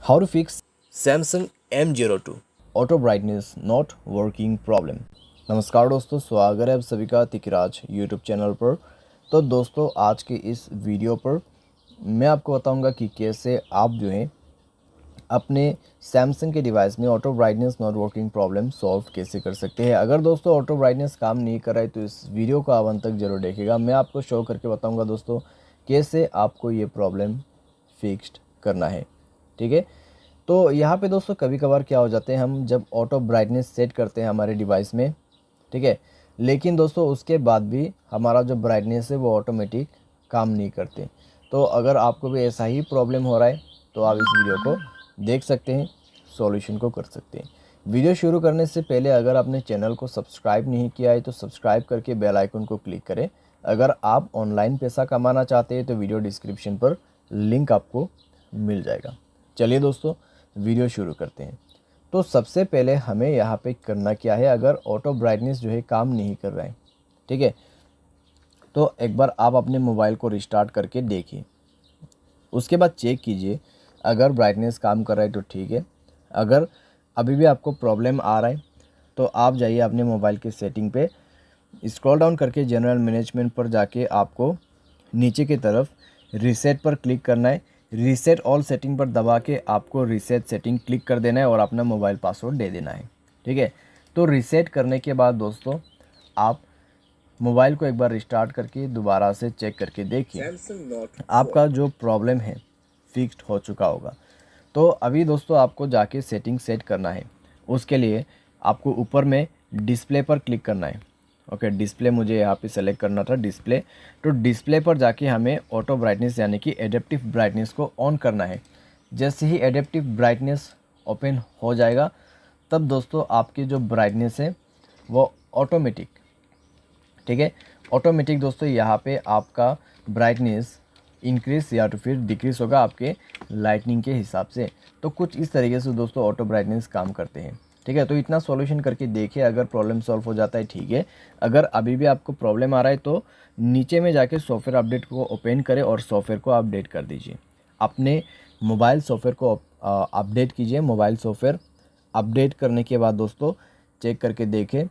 How to fix Samsung M02 auto brightness not working problem. नमस्कार दोस्तों, स्वागत है आप सभी का तिकराज यूट्यूब चैनल पर। तो दोस्तों, आज के इस वीडियो पर मैं आपको बताऊंगा कि कैसे आप जो है अपने सैमसंग के डिवाइस में auto brightness not working problem solve कैसे कर सकते हैं। अगर दोस्तों ऑटो ब्राइटनेस काम नहीं कर रहा है तो इस वीडियो को आप अंत तक जरूर देखेगा। मैं आपको शो करके बताऊँगा दोस्तों कैसे आपको ये प्रॉब्लम फिक्स्ड करना है। ठीक है, तो यहाँ पे दोस्तों कभी कभार क्या हो जाते हैं, हम जब ऑटो ब्राइटनेस सेट करते हैं हमारे डिवाइस में, ठीक है, लेकिन दोस्तों उसके बाद भी हमारा जो ब्राइटनेस है वो ऑटोमेटिक काम नहीं करते। तो अगर आपको भी ऐसा ही प्रॉब्लम हो रहा है तो आप इस वीडियो को देख सकते हैं, सॉल्यूशन को कर सकते हैं। वीडियो शुरू करने से पहले अगर आपने चैनल को सब्सक्राइब नहीं किया है तो सब्सक्राइब करके बेल आइकन को क्लिक करें। अगर आप ऑनलाइन पैसा कमाना चाहते हैं तो वीडियो डिस्क्रिप्शन पर लिंक आपको मिल जाएगा। चलिए दोस्तों, वीडियो शुरू करते हैं। तो सबसे पहले हमें यहाँ पे करना क्या है, अगर ऑटो ब्राइटनेस जो है काम नहीं कर रहा है, ठीक है, तो एक बार आप अपने मोबाइल को रिस्टार्ट करके देखिए। उसके बाद चेक कीजिए, अगर ब्राइटनेस काम कर रहा है तो ठीक है। अगर अभी भी आपको प्रॉब्लम आ रहा है तो आप जाइए अपने मोबाइल के सेटिंग पे, स्क्रॉल डाउन करके जनरल मैनेजमेंट पर जाके आपको नीचे की तरफ रीसेट पर क्लिक करना है। रीसेट ऑल सेटिंग पर दबा के आपको रीसेट सेटिंग क्लिक कर देना है और अपना मोबाइल पासवर्ड दे देना है। ठीक है, तो रीसेट करने के बाद दोस्तों आप मोबाइल को एक बार रिस्टार्ट करके दोबारा से चेक करके देखिए, आपका जो प्रॉब्लम है फिक्स्ड हो चुका होगा। तो अभी दोस्तों आपको जाके सेटिंग सेट करना है। उसके लिए आपको ऊपर में डिस्प्ले पर क्लिक करना है। ओके, डिस्प्ले मुझे यहाँ पे सेलेक्ट करना था, डिस्प्ले। तो डिस्प्ले पर जाके हमें ऑटो ब्राइटनेस यानी कि एडेप्टिव ब्राइटनेस को ऑन करना है। जैसे ही एडेप्टिव ब्राइटनेस ओपन हो जाएगा तब दोस्तों आपकी जो ब्राइटनेस है वो ऑटोमेटिक, ठीक है, ऑटोमेटिक दोस्तों यहाँ पे आपका ब्राइटनेस इंक्रीज या तो फिर डिक्रीज होगा आपके लाइटनिंग के हिसाब से। तो कुछ इस तरीके से दोस्तों ऑटो ब्राइटनेस काम करते हैं। ठीक है, तो इतना सॉल्यूशन करके देखिए, अगर प्रॉब्लम सॉल्व हो जाता है ठीक है। अगर अभी भी आपको प्रॉब्लम आ रहा है तो नीचे में जाके सॉफ्टवेयर अपडेट को ओपन करें और सॉफ्टवेयर को अपडेट कर दीजिए। अपने मोबाइल सॉफ्टवेयर को अपडेट कीजिए। मोबाइल सॉफ्टवेयर अपडेट करने के बाद दोस्तों चेक करके देखें,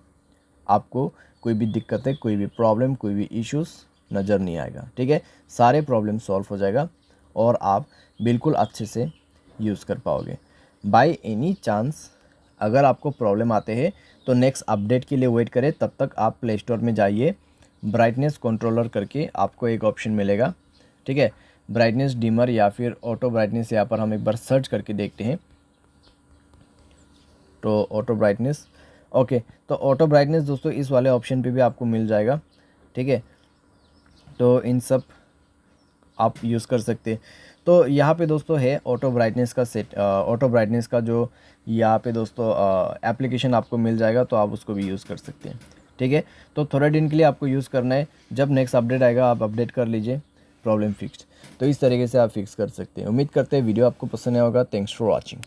आपको कोई भी दिक्कत है, कोई भी प्रॉब्लम, कोई भी इश्यूज़ नज़र नहीं आएगा। ठीक है, सारे प्रॉब्लम सॉल्व हो जाएगा और आप बिल्कुल अच्छे से यूज़ कर पाओगे। बाय एनी चांस अगर आपको प्रॉब्लम आते हैं तो नेक्स्ट अपडेट के लिए वेट करें। तब तक आप प्ले स्टोर में जाइए, ब्राइटनेस कंट्रोलर करके आपको एक ऑप्शन मिलेगा। ठीक है, ब्राइटनेस डिमर या फिर ऑटो ब्राइटनेस, यहाँ पर हम एक बार सर्च करके देखते हैं। तो ऑटो ब्राइटनेस, ओके, तो ऑटो ब्राइटनेस दोस्तों इस वाले ऑप्शन पे भी आपको मिल जाएगा। ठीक है, तो इन सब आप यूज़ कर सकते हैं। तो यहाँ पे दोस्तों है ऑटो ब्राइटनेस का सेट, ऑटो ब्राइटनेस का जो यहाँ पे दोस्तों एप्लीकेशन आपको मिल जाएगा, तो आप उसको भी यूज़ कर सकते हैं। ठीक है, तो थोड़े दिन के लिए आपको यूज़ करना है, जब नेक्स्ट अपडेट आएगा आप अपडेट कर लीजिए, प्रॉब्लम फिक्स्ड। तो इस तरीके से आप फिक्स कर सकते हैं। उम्मीद करते हैं वीडियो आपको पसंद आया होगा। Thanks for watching.